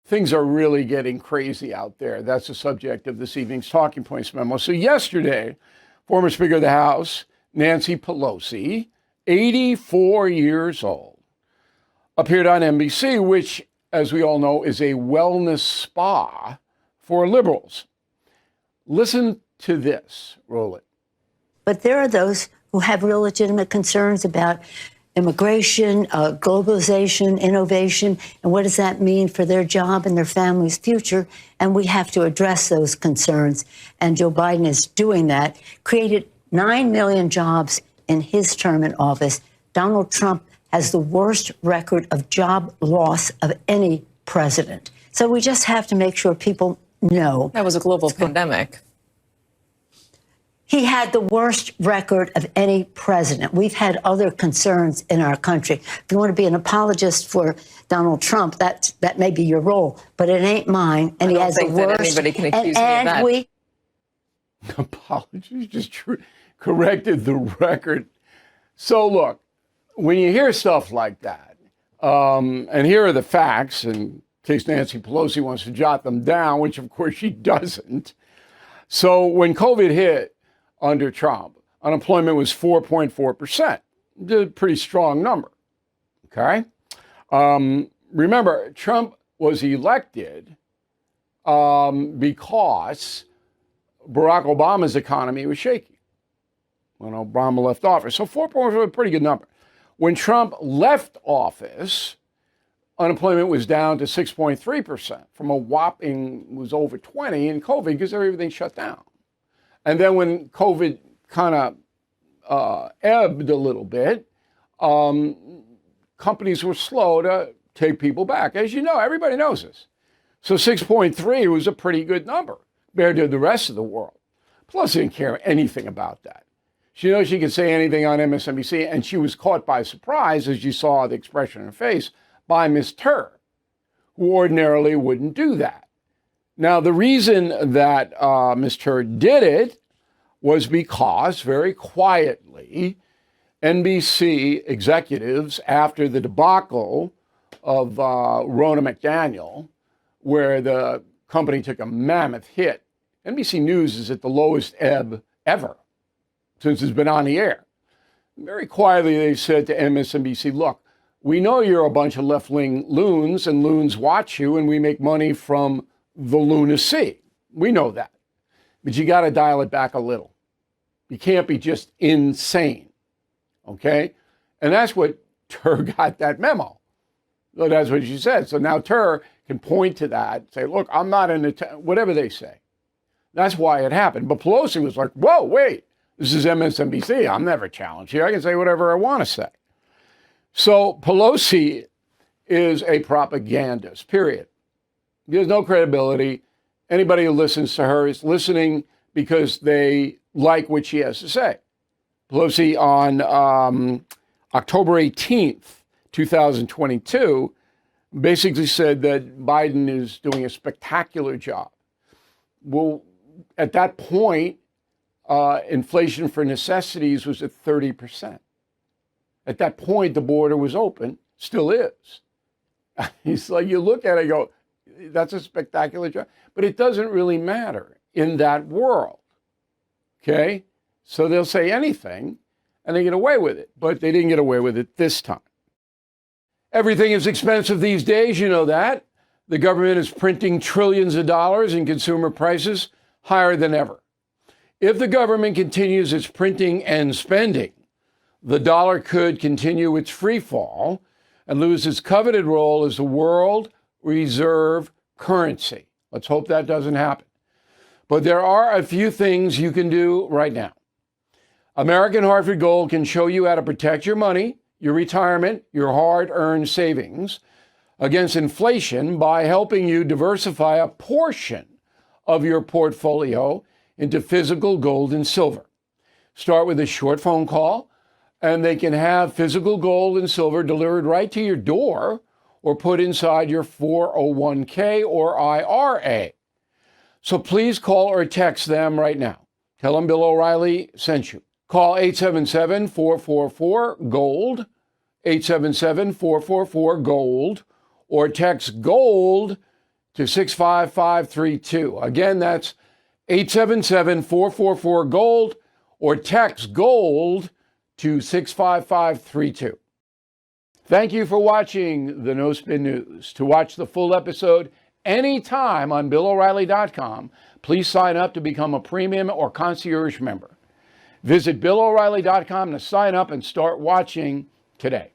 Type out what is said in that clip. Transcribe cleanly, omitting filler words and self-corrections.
things are really getting crazy out there. That's the subject of this evening's Talking Points memo. So yesterday, former Speaker of the House, Nancy Pelosi, 84 years old, appeared on NBC, which, as we all know, is a wellness spa for liberals. Listen to this. Roll it. But there are those who have real legitimate concerns about immigration, globalization, innovation, and what does that mean for their job and their family's future? And we have to address those concerns. And Joe Biden is doing that, created 9 million jobs in his term in office. Donald Trump has the worst record of job loss of any president. So we just have to make sure people know. That was a global pandemic. He had the worst record of any president. We've had other concerns in our country. If you want to be an apologist for Donald Trump, that may be your role, but it ain't mine. And he has the worst. Anybody can accuse me of that. We Apologies, just corrected the record. So look, when you hear stuff like that, and here are the facts, in case Nancy Pelosi wants to jot them down, which of course she doesn't. So when COVID hit, under Trump, unemployment was 4.4%. A pretty strong number. Okay? Remember, Trump was elected because Barack Obama's economy was shaky when Obama left office. So 4.4 was a pretty good number. When Trump left office, unemployment was down to 6.3% from a whopping, was over 20 in COVID because everything shut down. And then when COVID kind of ebbed a little bit, companies were slow to take people back. As you know, everybody knows this. So 6.3 was a pretty good number compared to the rest of the world. Pelosi didn't care anything about that. She knows she could say anything on MSNBC, and she was caught by surprise, as you saw the expression in her face, by Ms. Turr, who ordinarily wouldn't do that. Now, the reason that Mr. did it was because, very quietly, NBC executives, after the debacle of Rona McDaniel, where the company took a mammoth hit, NBC News is at the lowest ebb ever since it's been on the air. Very quietly, they said to MSNBC, look, we know you're a bunch of left-wing loons, and loons watch you, and we make money from the lunacy. We know that. But you got to dial it back a little. You can't be just insane. Okay? And that's what Turr got that memo. So that's what she said. So now Turr can point to that, say, look, I'm not in whatever they say. That's why it happened. But Pelosi was like, whoa, wait, this is MSNBC. I'm never challenged here. I can say whatever I want to say. So Pelosi is a propagandist, period. She has no credibility. Anybody who listens to her is listening because they like what she has to say. Pelosi on October 18th, 2022, basically said that Biden is doing a spectacular job. Well, at that point, inflation for necessities was at 30%. At that point, the border was open, still is. It's like you look at it and go, that's a spectacular job. But it doesn't really matter in that world. Okay? So they'll say anything and they get away with it. But they didn't get away with it this time. Everything is expensive these days, you know that. The government is printing trillions of dollars and consumer prices higher than ever. If the government continues its printing and spending, the dollar could continue its free fall and lose its coveted role as the world reserve currency. Let's hope that doesn't happen. But there are a few things you can do right now. American Hartford Gold can show you how to protect your money, your retirement, your hard-earned savings against inflation by helping you diversify a portion of your portfolio into physical gold and silver. Start with a short phone call, and they can have physical gold and silver delivered right to your door or put inside your 401k or IRA. So please call or text them right now. Tell them Bill O'Reilly sent you. Call 877-444-GOLD, 877-444-GOLD, or text GOLD to 65532. Again, that's 877-444-GOLD or text GOLD to 65532. Thank you for watching the No Spin News. To watch the full episode anytime on BillO'Reilly.com, please sign up to become a premium or concierge member. Visit BillO'Reilly.com to sign up and start watching today.